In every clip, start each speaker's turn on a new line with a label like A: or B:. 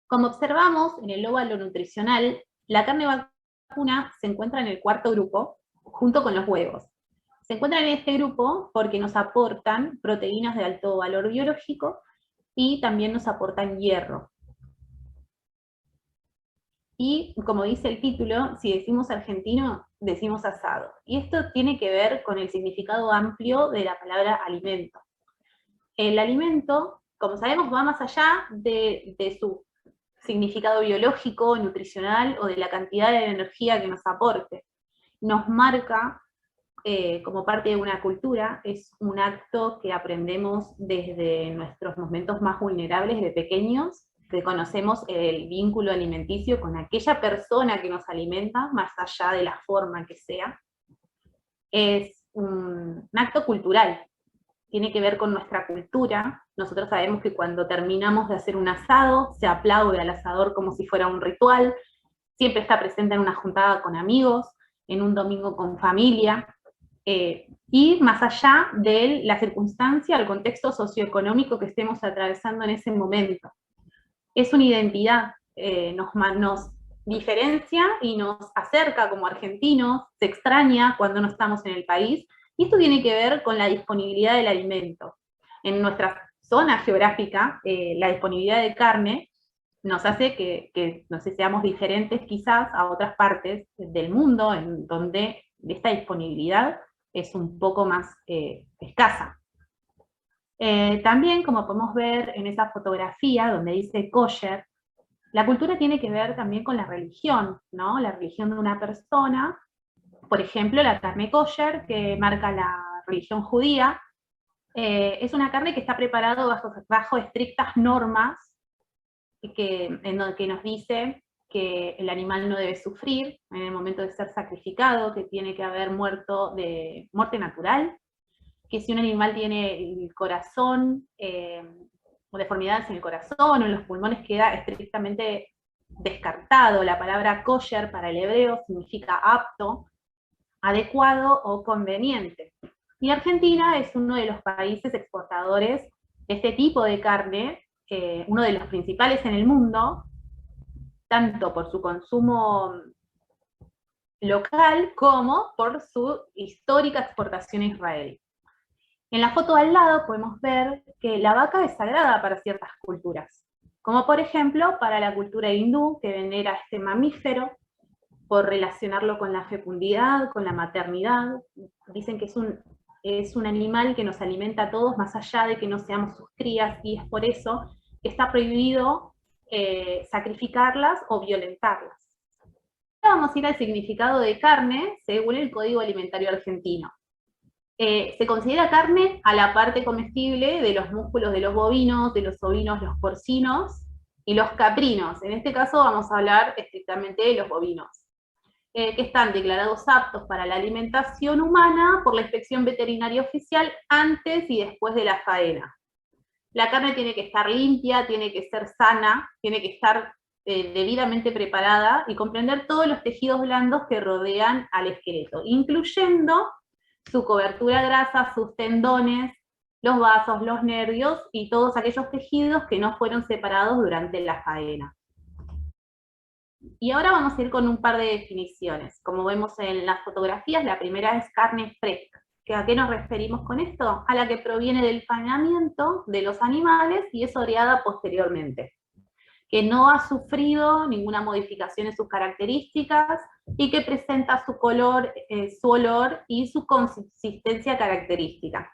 A: Como observamos en el óvalo nutricional, la carne vacuna se encuentra en el cuarto grupo, junto con los huevos. Se encuentran en este grupo porque nos aportan proteínas de alto valor biológico y también nos aportan hierro. Y como dice el título, si decimos argentino, decimos asado. Y esto tiene que ver con el significado amplio de la palabra alimento. El alimento, como sabemos, va más allá de su significado biológico, nutricional o de la cantidad de energía que nos aporte. Nos marca como parte de una cultura, es un acto que aprendemos desde nuestros momentos más vulnerables de pequeños, que conocemos el vínculo alimenticio con aquella persona que nos alimenta, más allá de la forma que sea. Es un acto cultural, tiene que ver con nuestra cultura. Nosotros sabemos que cuando terminamos de hacer un asado, se aplaude al asador como si fuera un ritual, siempre está presente en una juntada con amigos, en un domingo con familia, y más allá de la circunstancia, el contexto socioeconómico que estemos atravesando en ese momento. Es una identidad, nos diferencia y nos acerca como argentinos, se extraña cuando no estamos en el país, y esto tiene que ver con la disponibilidad del alimento. En nuestra zona geográfica, la disponibilidad de carne nos hace que no sé, seamos diferentes quizás a otras partes del mundo en donde esta disponibilidad es un poco más escasa. También, como podemos ver en esa fotografía donde dice kosher, la cultura tiene que ver también con la religión, ¿no? La religión de una persona, por ejemplo, la carne kosher, que marca la religión judía, es una carne que está preparada bajo estrictas normas que nos dice que el animal no debe sufrir en el momento de ser sacrificado, que tiene que haber muerto de muerte natural, que si un animal tiene el corazón, o deformidades en el corazón o en los pulmones, queda estrictamente descartado. La palabra kosher para el hebreo significa apto, adecuado o conveniente. Y Argentina es uno de los países exportadores de este tipo de carne, uno de los principales en el mundo, tanto por su consumo local como por su histórica exportación a Israel. En la foto al lado podemos ver que la vaca es sagrada para ciertas culturas, como por ejemplo para la cultura hindú, que venera este mamífero por relacionarlo con la fecundidad, con la maternidad. Dicen que es un animal que nos alimenta a todos más allá de que no seamos sus crías, y es por eso que está prohibido sacrificarlas o violentarlas. Ahora vamos a ir al significado de carne según el Código Alimentario Argentino. Se considera carne a la parte comestible de los músculos de los bovinos, de los ovinos, los porcinos y los caprinos. En este caso vamos a hablar estrictamente de los bovinos, que están declarados aptos para la alimentación humana por la inspección veterinaria oficial antes y después de la faena. La carne tiene que estar limpia, tiene que ser sana, tiene que estar debidamente preparada y comprender todos los tejidos blandos que rodean al esqueleto, incluyendo su cobertura grasa, sus tendones, los vasos, los nervios y todos aquellos tejidos que no fueron separados durante la faena. Y ahora vamos a ir con un par de definiciones. Como vemos en las fotografías, la primera es carne fresca. ¿A qué nos referimos con esto? A la que proviene del faenamiento de los animales y es oreada posteriormente, que no ha sufrido ninguna modificación en sus características y que presenta su color, su olor y su consistencia característica.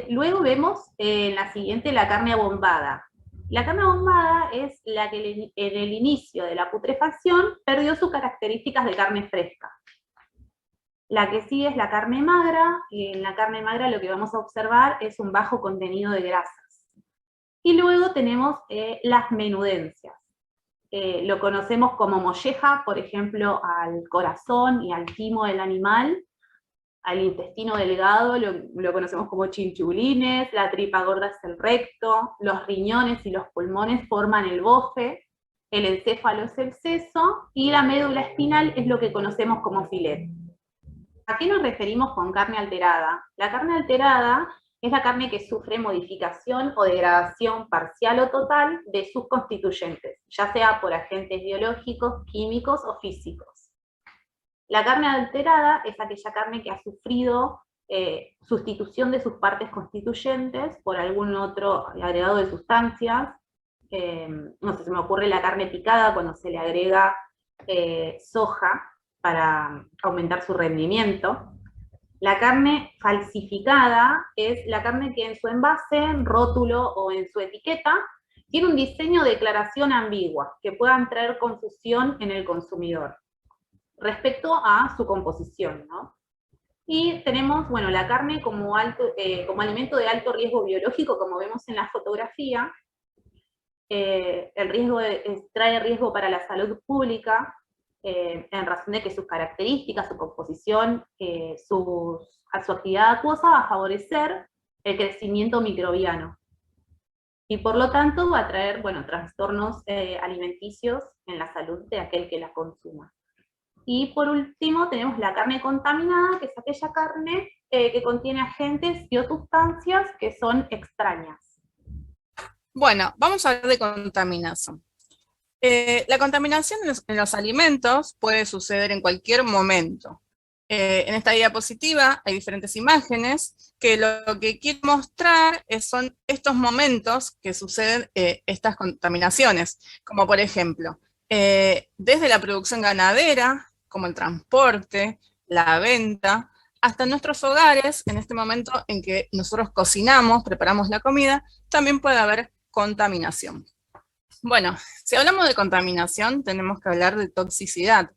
A: Luego vemos en la siguiente la carne abombada. La carne abombada es la que en el inicio de la putrefacción perdió sus características de carne fresca. La que sigue es la carne magra, y en la carne magra lo que vamos a observar es un bajo contenido de grasas. Y luego tenemos las menudencias. Lo conocemos como molleja, por ejemplo, al corazón y al timo del animal. Al intestino delgado lo conocemos como chinchulines, la tripa gorda es el recto, los riñones y los pulmones forman el bofe, el encéfalo es el seso, y la médula espinal es lo que conocemos como filet. ¿A qué nos referimos con carne alterada? La carne alterada Es la carne que sufre modificación o degradación parcial o total de sus constituyentes, ya sea por agentes biológicos, químicos o físicos. La carne alterada es aquella carne que ha sufrido sustitución de sus partes constituyentes por algún otro agregado de sustancias. No sé, se me ocurre la carne picada cuando se le agrega soja para aumentar su rendimiento. La carne falsificada es la carne que en su envase, en rótulo o en su etiqueta tiene un diseño de declaración ambigua que puedan traer confusión en el consumidor respecto a su composición, ¿no? Y tenemos, bueno, la carne como alimento de alto riesgo biológico, como vemos en la fotografía. El riesgo trae riesgo para la salud pública, en razón de que sus características, su composición, su actividad acuosa va a favorecer el crecimiento microbiano. Y por lo tanto va a traer, bueno, trastornos alimenticios en la salud de aquel que la consuma. Y por último tenemos la carne contaminada, que es aquella carne que contiene agentes y o sustancias que son extrañas.
B: Bueno, vamos a hablar de contaminación. La contaminación en los alimentos puede suceder en cualquier momento. En esta diapositiva hay diferentes imágenes que lo que quiero mostrar son estos momentos que suceden estas contaminaciones, como por ejemplo, desde la producción ganadera, como el transporte, la venta, hasta nuestros hogares, en este momento en que nosotros cocinamos, preparamos la comida, también puede haber contaminación. Bueno, si hablamos de contaminación, tenemos que hablar de toxicidad.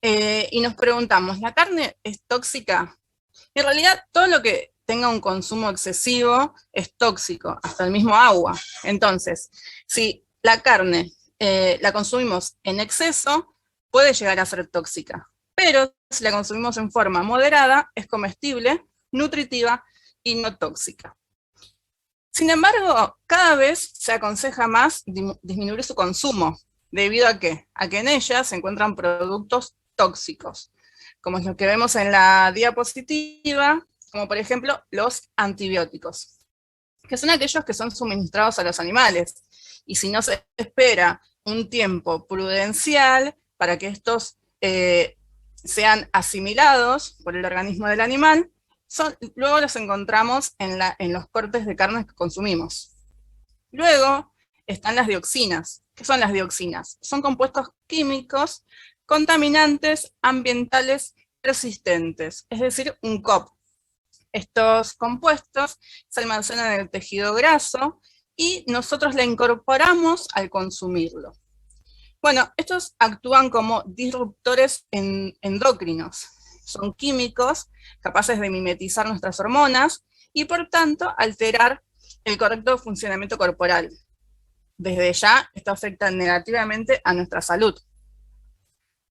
B: Y nos preguntamos, ¿la carne es tóxica? En realidad, todo lo que tenga un consumo excesivo es tóxico, hasta el mismo agua. Entonces, si la carne la consumimos en exceso, puede llegar a ser tóxica. Pero si la consumimos en forma moderada, es comestible, nutritiva y no tóxica. Sin embargo, cada vez se aconseja más disminuir su consumo. ¿Debido a qué? A que en ella se encuentran productos tóxicos, como es lo que vemos en la diapositiva, como por ejemplo los antibióticos, que son aquellos que son suministrados a los animales. Y si no se espera un tiempo prudencial para que estos sean asimilados por el organismo del animal, luego los encontramos en los cortes de carne que consumimos. Luego están las dioxinas. ¿Qué son las dioxinas? Son compuestos químicos contaminantes ambientales persistentes, es decir, un COP. Estos compuestos se almacenan en el tejido graso y nosotros la incorporamos al consumirlo. Bueno, estos actúan como disruptores endocrinos. Son químicos capaces de mimetizar nuestras hormonas y por tanto alterar el correcto funcionamiento corporal. Desde ya, esto afecta negativamente a nuestra salud.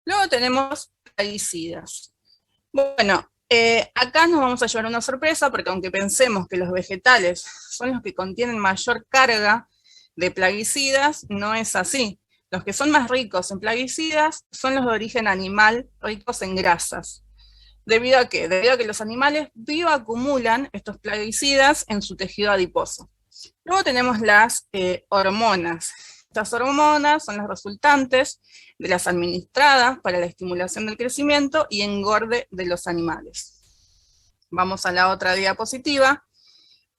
B: Luego tenemos plaguicidas. Bueno, acá nos vamos a llevar una sorpresa porque aunque pensemos que los vegetales son los que contienen mayor carga de plaguicidas, no es así. Los que son más ricos en plaguicidas son los de origen animal, ricos en grasas. ¿Debido a qué? Debido a que los animales bioacumulan estos plaguicidas en su tejido adiposo. Luego tenemos las hormonas. Estas hormonas son las resultantes de las administradas para la estimulación del crecimiento y engorde de los animales. Vamos a la otra diapositiva.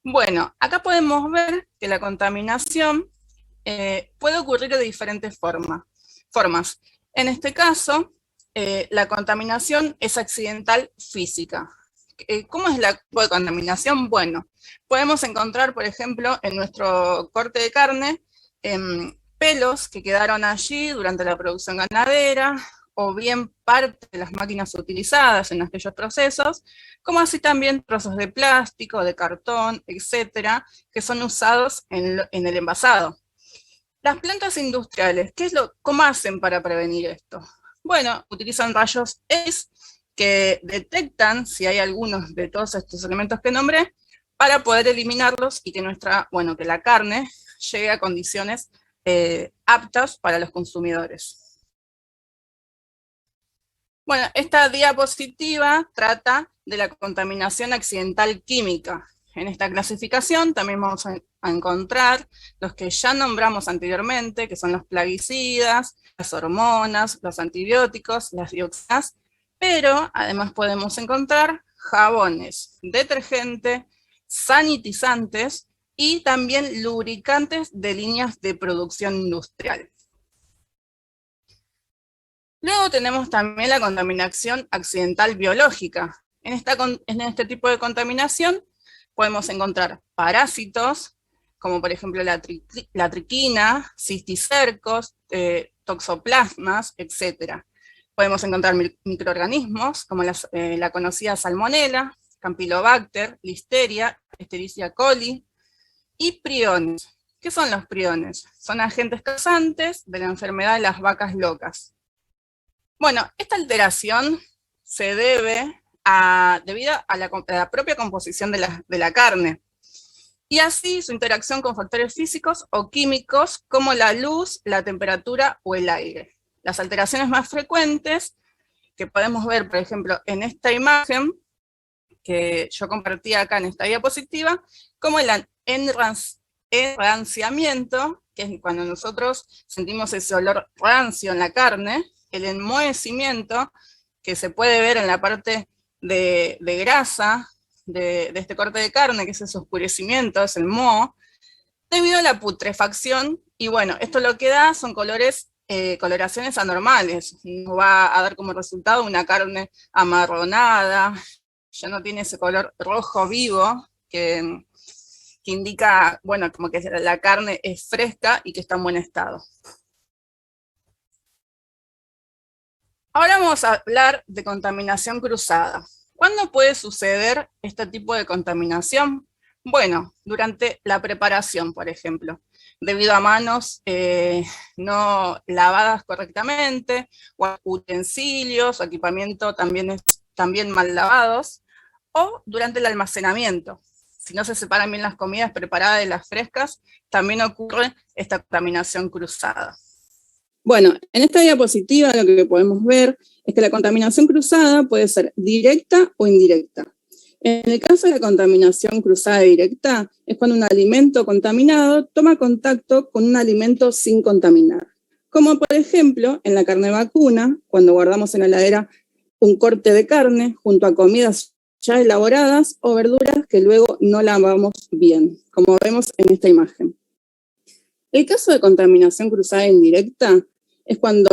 B: Bueno, acá podemos ver que la contaminación puede ocurrir de diferentes formas. En este caso, la contaminación es accidental física. ¿Cómo es la contaminación? Bueno, podemos encontrar, por ejemplo, en nuestro corte de carne, pelos que quedaron allí durante la producción ganadera, o bien parte de las máquinas utilizadas en aquellos procesos, como así también trozos de plástico, de cartón, etcétera, que son usados en el envasado. Las plantas industriales, ¿cómo hacen para prevenir esto? Bueno, utilizan rayos X que detectan si hay algunos de todos estos elementos que nombré, para poder eliminarlos y que que la carne llegue a condiciones aptas para los consumidores. Bueno, esta diapositiva trata de la contaminación accidental química. En esta clasificación también vamos a encontrar los que ya nombramos anteriormente, que son los plaguicidas, las hormonas, los antibióticos, las dioxinas, pero además podemos encontrar jabones, detergente, sanitizantes y también lubricantes de líneas de producción industrial. Luego tenemos también la contaminación accidental biológica. En este tipo de contaminación podemos encontrar parásitos, como por ejemplo la triquina, cisticercos, toxoplasmas, etc. Podemos encontrar microorganismos, como la conocida salmonela, campylobacter, listeria, escherichia coli, y priones. ¿Qué son los priones? Son agentes causantes de la enfermedad de las vacas locas. Bueno, esta alteración se debe debido a la propia composición de la carne, y así su interacción con factores físicos o químicos como la luz, la temperatura o el aire. Las alteraciones más frecuentes que podemos ver, por ejemplo, en esta imagen que yo compartí acá en esta diapositiva, como el enranciamiento, que es cuando nosotros sentimos ese olor rancio en la carne, el enmohecimiento, que se puede ver en la parte de grasa de este corte de carne, que es ese oscurecimiento, es el moho, debido a la putrefacción, y bueno, esto lo que da son coloraciones anormales, nos va a dar como resultado una carne amarronada, ya no tiene ese color rojo vivo, que indica, bueno, como que la carne es fresca y que está en buen estado. Ahora vamos a hablar de contaminación cruzada. ¿Cuándo puede suceder este tipo de contaminación? Bueno, durante la preparación, por ejemplo, debido a manos no lavadas correctamente, o utensilios, o equipamiento también mal lavados, o durante el almacenamiento. Si no se separan bien las comidas preparadas de las frescas, también ocurre esta contaminación cruzada.
C: Bueno, en esta diapositiva lo que podemos ver es que la contaminación cruzada puede ser directa o indirecta. En el caso de la contaminación cruzada directa, es cuando un alimento contaminado toma contacto con un alimento sin contaminar. Como por ejemplo, en la carne vacuna, cuando guardamos en la heladera un corte de carne junto a comidas ya elaboradas o verduras que luego no lavamos bien, como vemos en esta imagen. El caso de contaminación cruzada indirecta es cuando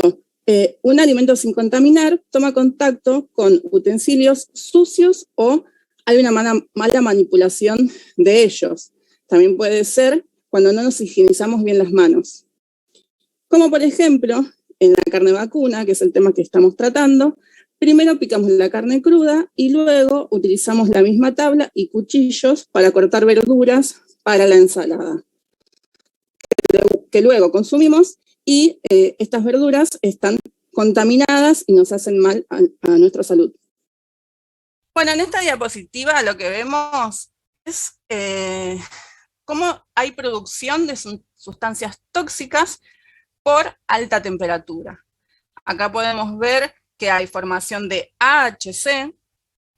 C: un alimento sin contaminar toma contacto con utensilios sucios o hay una mala manipulación de ellos. También puede ser cuando no nos higienizamos bien las manos. Como por ejemplo, en la carne vacuna, que es el tema que estamos tratando, primero picamos la carne cruda y luego utilizamos la misma tabla y cuchillos para cortar verduras para la ensalada, que luego consumimos, y estas verduras están contaminadas y nos hacen mal a nuestra salud.
B: Bueno, en esta diapositiva lo que vemos es cómo hay producción de sustancias tóxicas por alta temperatura. Acá podemos ver que hay formación de AHC,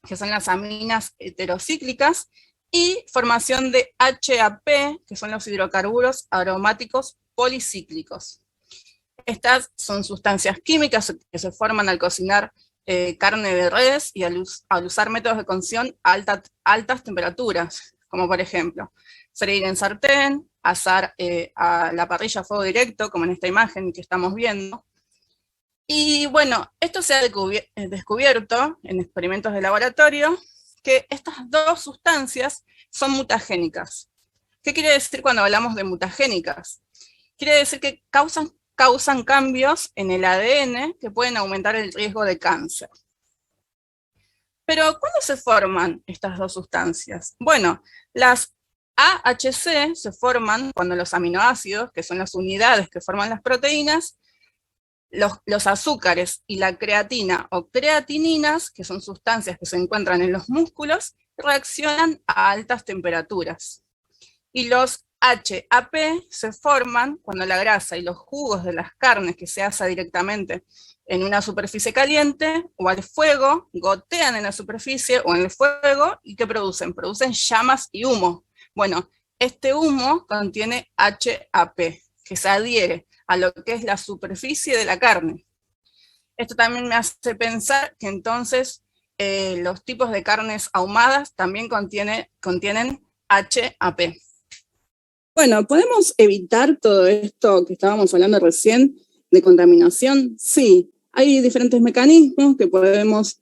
B: que son las aminas heterocíclicas, y formación de HAP, que son los hidrocarburos aromáticos policíclicos. Estas son sustancias químicas que se forman al cocinar carne de res y al usar métodos de cocción a altas temperaturas, como por ejemplo, freír en sartén, asar a la parrilla a fuego directo, como en esta imagen que estamos viendo. Y bueno, esto se ha descubierto en experimentos de laboratorio, que estas dos sustancias son mutagénicas. ¿Qué quiere decir cuando hablamos de mutagénicas? Quiere decir que causan cambios en el ADN que pueden aumentar el riesgo de cáncer. Pero, ¿cuándo se forman estas dos sustancias? Bueno, las AHC se forman cuando los aminoácidos, que son las unidades que forman las proteínas, los azúcares y la creatina o creatininas, que son sustancias que se encuentran en los músculos, reaccionan a altas temperaturas. Y los HAP se forman cuando la grasa y los jugos de las carnes que se asa directamente en una superficie caliente o al fuego, gotean en la superficie o en el fuego, ¿y qué producen? Producen llamas y humo. Bueno, este humo contiene HAP, que se adhiere a lo que es la superficie de la carne. Esto también me hace pensar que entonces los tipos de carnes ahumadas también contienen HAP.
C: Bueno, ¿podemos evitar todo esto que estábamos hablando recién de contaminación? Sí, hay diferentes mecanismos que podemos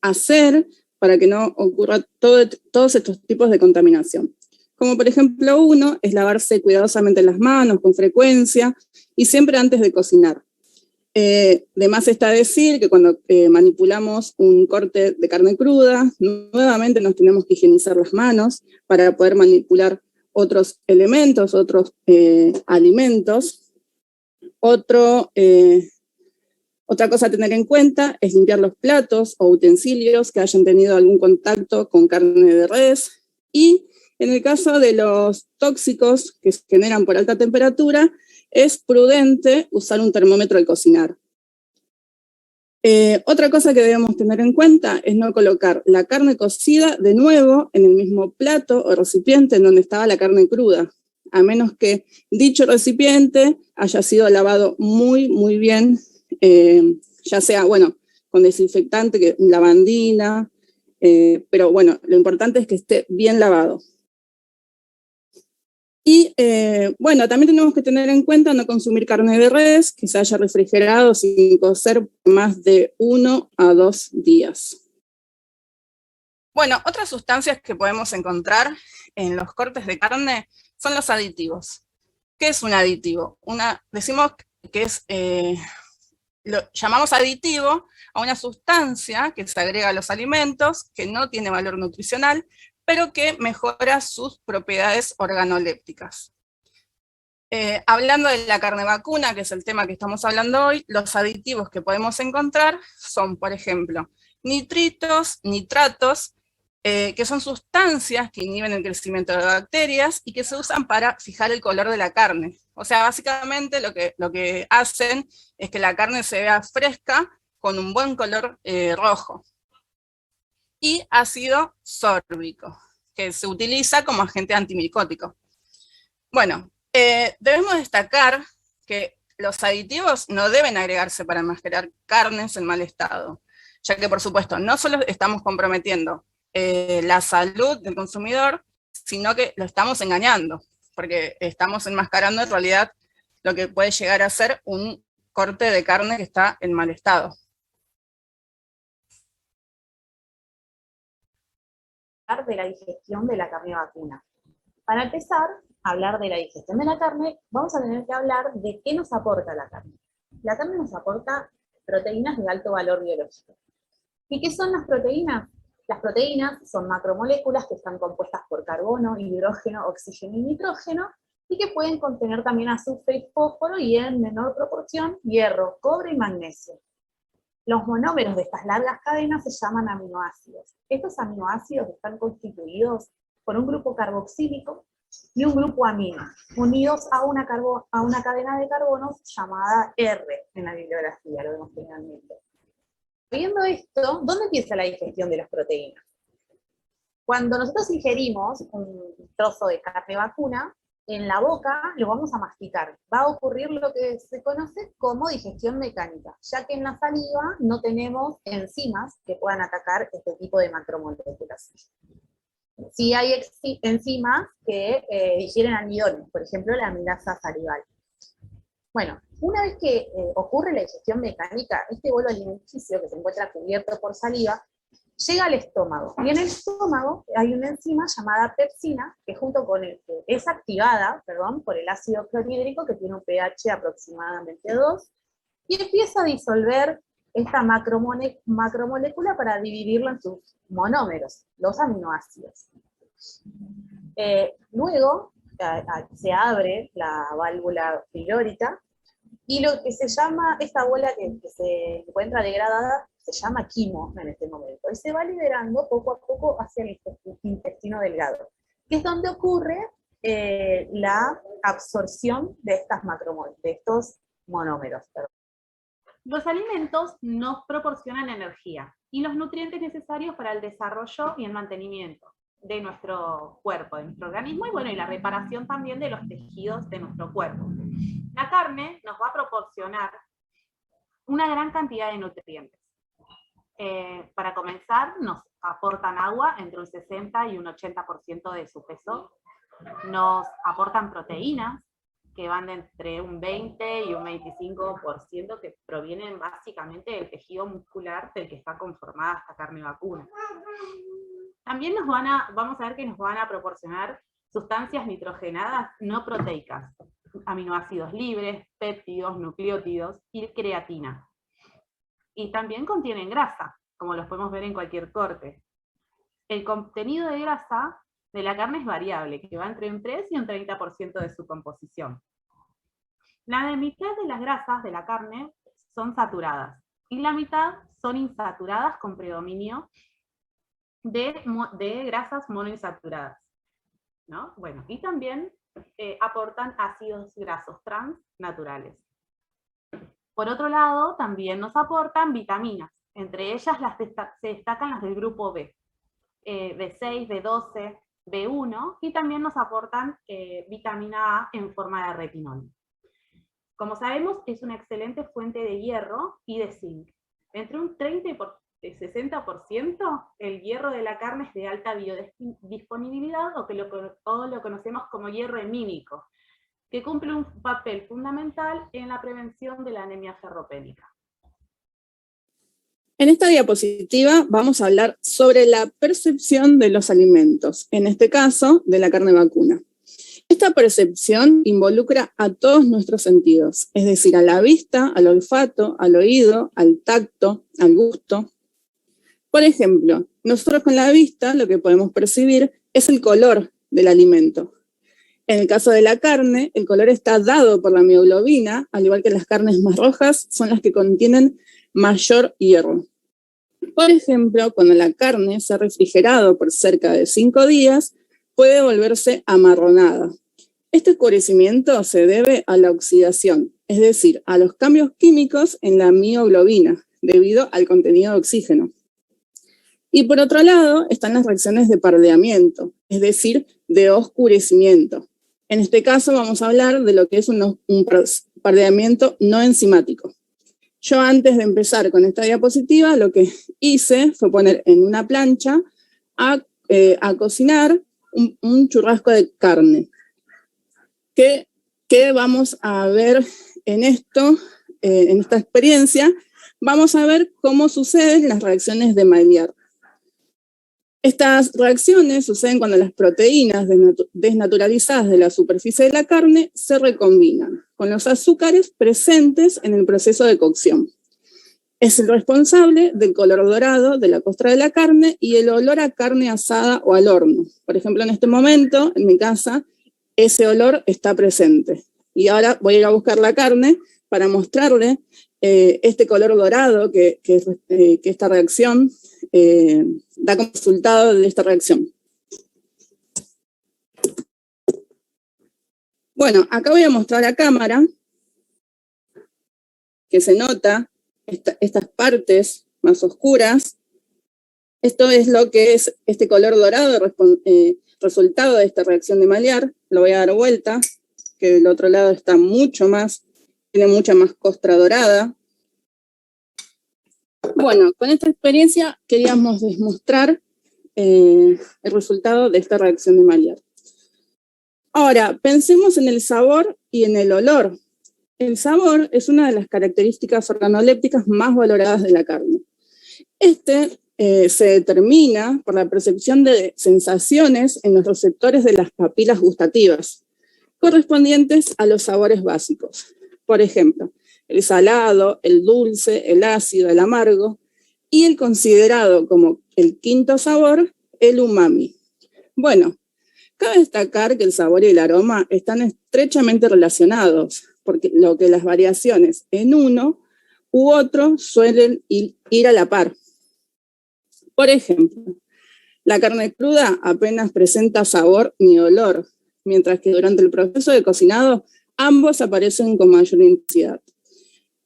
C: hacer para que no ocurra todos estos tipos de contaminación. Como por ejemplo uno es lavarse cuidadosamente las manos con frecuencia y siempre antes de cocinar. De más está decir que cuando manipulamos un corte de carne cruda, nuevamente nos tenemos que higienizar las manos para poder manipular otros elementos, otros alimentos. Otra cosa a tener en cuenta es limpiar los platos o utensilios que hayan tenido algún contacto con carne de res. Y en el caso de los tóxicos que se generan por alta temperatura, es prudente usar un termómetro al cocinar. Otra cosa que debemos tener en cuenta es no colocar la carne cocida de nuevo en el mismo plato o recipiente en donde estaba la carne cruda, a menos que dicho recipiente haya sido lavado muy, muy bien, ya sea, bueno, con desinfectante, lavandina, pero bueno, lo importante es que esté bien lavado. Y bueno, también tenemos que tener en cuenta no consumir carne de res que se haya refrigerado sin cocer por más de 1 a 2 días.
B: Bueno, otras sustancias que podemos encontrar en los cortes de carne son los aditivos. ¿Qué es un aditivo? Decimos que es, lo llamamos aditivo a una sustancia que se agrega a los alimentos, que no tiene valor nutricional, pero que mejora sus propiedades organolépticas. Hablando de la carne vacuna, que es el tema que estamos hablando hoy, los aditivos que podemos encontrar son, por ejemplo, nitritos, nitratos, que son sustancias que inhiben el crecimiento de bacterias y que se usan para fijar el color de la carne. O sea, básicamente lo que hacen es que la carne se vea fresca con un buen color rojo. Y ácido sórbico, que se utiliza como agente antimicótico. Bueno, debemos destacar que los aditivos no deben agregarse para enmascarar carnes en mal estado, ya que por supuesto no solo estamos comprometiendo la salud del consumidor, sino que lo estamos engañando, porque estamos enmascarando en realidad lo que puede llegar a ser un corte de carne que está en mal estado.
A: De la digestión de la carne vacuna. Para empezar a hablar de la digestión de la carne, vamos a tener que hablar de qué nos aporta la carne. La carne nos aporta proteínas de alto valor biológico. ¿Y qué son las proteínas? Las proteínas son macromoléculas que están compuestas por carbono, hidrógeno, oxígeno y nitrógeno, y que pueden contener también azufre y fósforo, y en menor proporción hierro, cobre y magnesio. Los monómeros de estas largas cadenas se llaman aminoácidos. Estos aminoácidos están constituidos por un grupo carboxílico y un grupo amino, unidos a una cadena de carbonos llamada R en la bibliografía, lo vemos generalmente. Viendo esto, ¿dónde empieza la digestión de las proteínas? Cuando nosotros ingerimos un trozo de carne vacuna, en la boca lo vamos a masticar. Va a ocurrir lo que se conoce como digestión mecánica, ya que en la saliva no tenemos enzimas que puedan atacar este tipo de macromoléculas. Sí hay enzimas que digieren almidones, por ejemplo la amilasa salival. Bueno, una vez que ocurre la digestión mecánica, este bolo alimenticio que se encuentra cubierto por saliva, llega al estómago, y en el estómago hay una enzima llamada pepsina, que junto con es activada, por el ácido clorhídrico, que tiene un pH aproximadamente 2, y empieza a disolver esta macromolécula para dividirla en sus monómeros, los aminoácidos. Luego se abre la válvula pilórica, y lo que se llama, esta bola que se encuentra degradada, se llama quimo en este momento, y se va liberando poco a poco hacia el intestino delgado, que es donde ocurre la absorción de estos monómeros. Los alimentos nos proporcionan energía y los nutrientes necesarios para el desarrollo y el mantenimiento de nuestro cuerpo, de nuestro organismo, y bueno, y la reparación también de los tejidos de nuestro cuerpo. La carne nos va a proporcionar una gran cantidad de nutrientes. Para comenzar, nos aportan agua entre un 60 y un 80% de su peso. Nos aportan proteínas, que van de entre un 20 y un 25%, que provienen básicamente del tejido muscular del que está conformada esta carne vacuna. También vamos a ver que nos van a proporcionar sustancias nitrogenadas no proteicas, aminoácidos libres, péptidos, nucleótidos y creatina. Y también contienen grasa, como los podemos ver en cualquier corte. El contenido de grasa de la carne es variable, que va entre un 3 y un 30% de su composición. La mitad de las grasas de la carne son saturadas, y la mitad son insaturadas con predominio de grasas monoinsaturadas, ¿no? Bueno, y también aportan ácidos grasos trans naturales. Por otro lado, también nos aportan vitaminas, entre ellas se destacan las del grupo B, B6, B12, B1, y también nos aportan vitamina A en forma de retinol. Como sabemos, es una excelente fuente de hierro y de zinc. Entre un 30 y 60% el hierro de la carne es de alta biodisponibilidad, o lo conocemos como hierro hemínico, que cumple un papel fundamental en la prevención de la anemia ferropénica.
C: En esta diapositiva vamos a hablar sobre la percepción de los alimentos, en este caso de la carne vacuna. Esta percepción involucra a todos nuestros sentidos, es decir, a la vista, al olfato, al oído, al tacto, al gusto. Por ejemplo, nosotros con la vista lo que podemos percibir es el color del alimento. En el caso de la carne, el color está dado por la mioglobina, al igual que las carnes más rojas son las que contienen mayor hierro. Por ejemplo, cuando la carne se ha refrigerado por cerca de 5 días, puede volverse amarronada. Este oscurecimiento se debe a la oxidación, es decir, a los cambios químicos en la mioglobina, debido al contenido de oxígeno. Y por otro lado, están las reacciones de pardeamiento, es decir, de oscurecimiento. En este caso vamos a hablar de lo que es un pardeamiento no enzimático. Yo antes de empezar con esta diapositiva, lo que hice fue poner en una plancha a cocinar un churrasco de carne. ¿Qué vamos a ver en esto, en esta experiencia? Vamos a ver cómo suceden las reacciones de Maillard. Estas reacciones suceden cuando las proteínas desnaturalizadas de la superficie de la carne se recombinan con los azúcares presentes en el proceso de cocción. Es el responsable del color dorado de la costra de la carne y el olor a carne asada o al horno. Por ejemplo, en este momento, en mi casa, ese olor está presente. Y ahora voy a ir a buscar la carne para mostrarle este color dorado que esta reacción da como resultado de esta reacción. Bueno, acá voy a mostrar a cámara que se nota estas partes más oscuras. Esto es lo que es este color dorado, resultado de esta reacción de Maillard. Lo voy a dar vuelta, que del otro lado está tiene mucha más costra dorada. Bueno, con esta experiencia queríamos demostrar el resultado de esta reacción de Maillard. Ahora, pensemos en el sabor y en el olor. El sabor es una de las características organolépticas más valoradas de la carne. Se determina por la percepción de sensaciones en los receptores de las papilas gustativas, correspondientes a los sabores básicos. Por ejemplo, el salado, el dulce, el ácido, el amargo, y el considerado como el quinto sabor, el umami. Bueno, cabe destacar que el sabor y el aroma están estrechamente relacionados, porque lo que las variaciones en uno u otro suelen ir a la par. Por ejemplo, la carne cruda apenas presenta sabor ni olor, mientras que durante el proceso de cocinado ambos aparecen con mayor intensidad.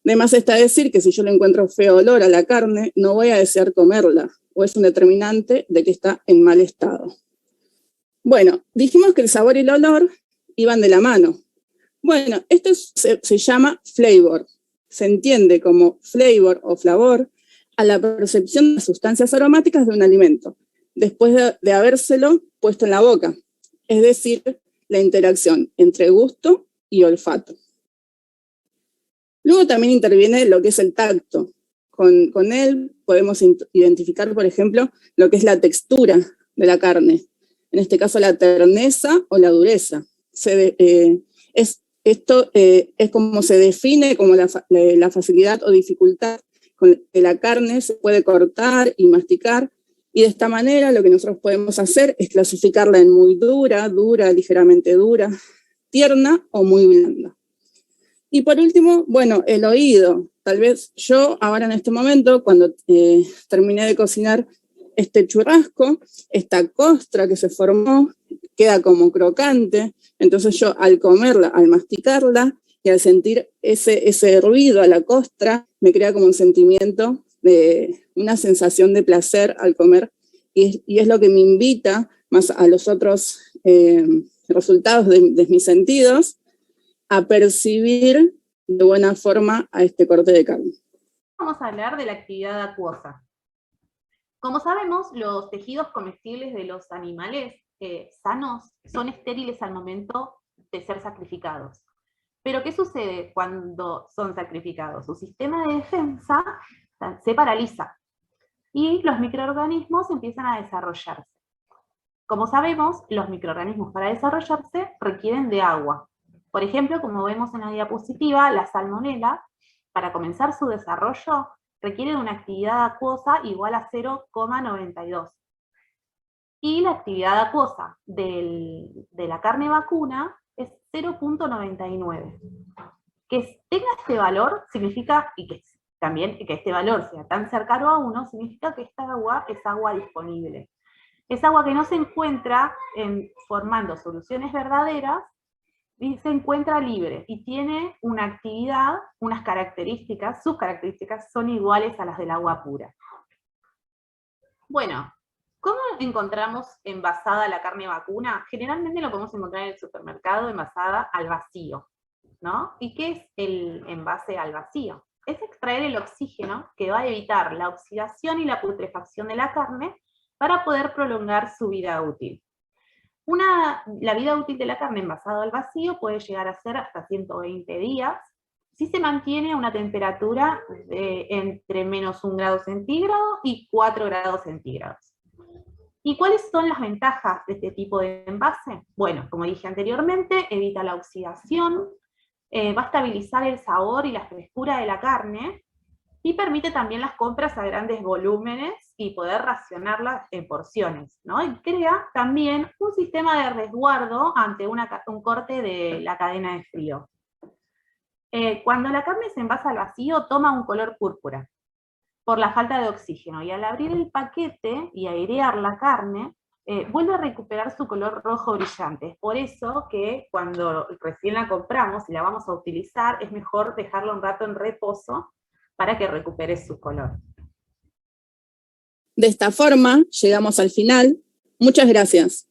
C: Además está decir que si yo le encuentro feo olor a la carne, no voy a desear comerla, o es un determinante de que está en mal estado. Bueno, dijimos que el sabor y el olor iban de la mano. Bueno, esto se llama flavor. Se entiende como flavor o flavor a la percepción de sustancias aromáticas de un alimento, después de habérselo puesto en la boca, es decir, la interacción entre gusto y olfato. Luego también interviene lo que es el tacto. Con él podemos identificar, por ejemplo, lo que es la textura de la carne, en este caso la terneza o la dureza. Esto es como se define como la facilidad o dificultad con que la carne se puede cortar y masticar, y de esta manera lo que nosotros podemos hacer es clasificarla en muy dura, ligeramente dura, tierna o muy blanda. Y por último, bueno, el oído. Tal vez yo ahora en este momento, cuando terminé de cocinar este churrasco, esta costra que se formó, queda como crocante, entonces yo al comerla, al masticarla, y al sentir ese ruido a la costra, me crea como un sentimiento de una sensación de placer al comer, y es lo que me invita, más a los otros resultados de mis sentidos, a percibir de buena forma a este corte de carne.
A: Vamos a hablar de la actividad acuosa. Como sabemos, los tejidos comestibles de los animales sanos son estériles al momento de ser sacrificados. Pero ¿qué sucede cuando son sacrificados? Su sistema de defensa se paraliza y los microorganismos empiezan a desarrollarse. Como sabemos, los microorganismos para desarrollarse requieren de agua. Por ejemplo, como vemos en la diapositiva, la salmonela, para comenzar su desarrollo, requiere de una actividad acuosa igual a 0,92. Y la actividad acuosa de la carne vacuna es 0,99. Que tenga este valor significa, y que también que este valor sea tan cercano a 1, significa que esta agua es agua disponible. Es agua que no se encuentra formando soluciones verdaderas, y se encuentra libre, y tiene una actividad, unas características, sus características son iguales a las del agua pura. Bueno, ¿cómo encontramos envasada la carne vacuna? Generalmente lo podemos encontrar en el supermercado envasada al vacío, ¿no? ¿Y qué es el envase al vacío? Es extraer el oxígeno que va a evitar la oxidación y la putrefacción de la carne para poder prolongar su vida útil. La vida útil de la carne envasada al vacío puede llegar a ser hasta 120 días, si se mantiene a una temperatura de entre -1 grado centígrado y 4 grados centígrados. ¿Y cuáles son las ventajas de este tipo de envase? Bueno, como dije anteriormente, evita la oxidación, va a estabilizar el sabor y la frescura de la carne, y permite también las compras a grandes volúmenes y poder racionarlas en porciones, ¿no? Y crea también un sistema de resguardo ante un corte de la cadena de frío. Cuando la carne se envasa al vacío, toma un color púrpura por la falta de oxígeno, y al abrir el paquete y airear la carne, vuelve a recuperar su color rojo brillante. Es por eso que cuando recién la compramos y la vamos a utilizar, es mejor dejarla un rato en reposo para que recupere su color.
C: De esta forma, llegamos al final. Muchas gracias.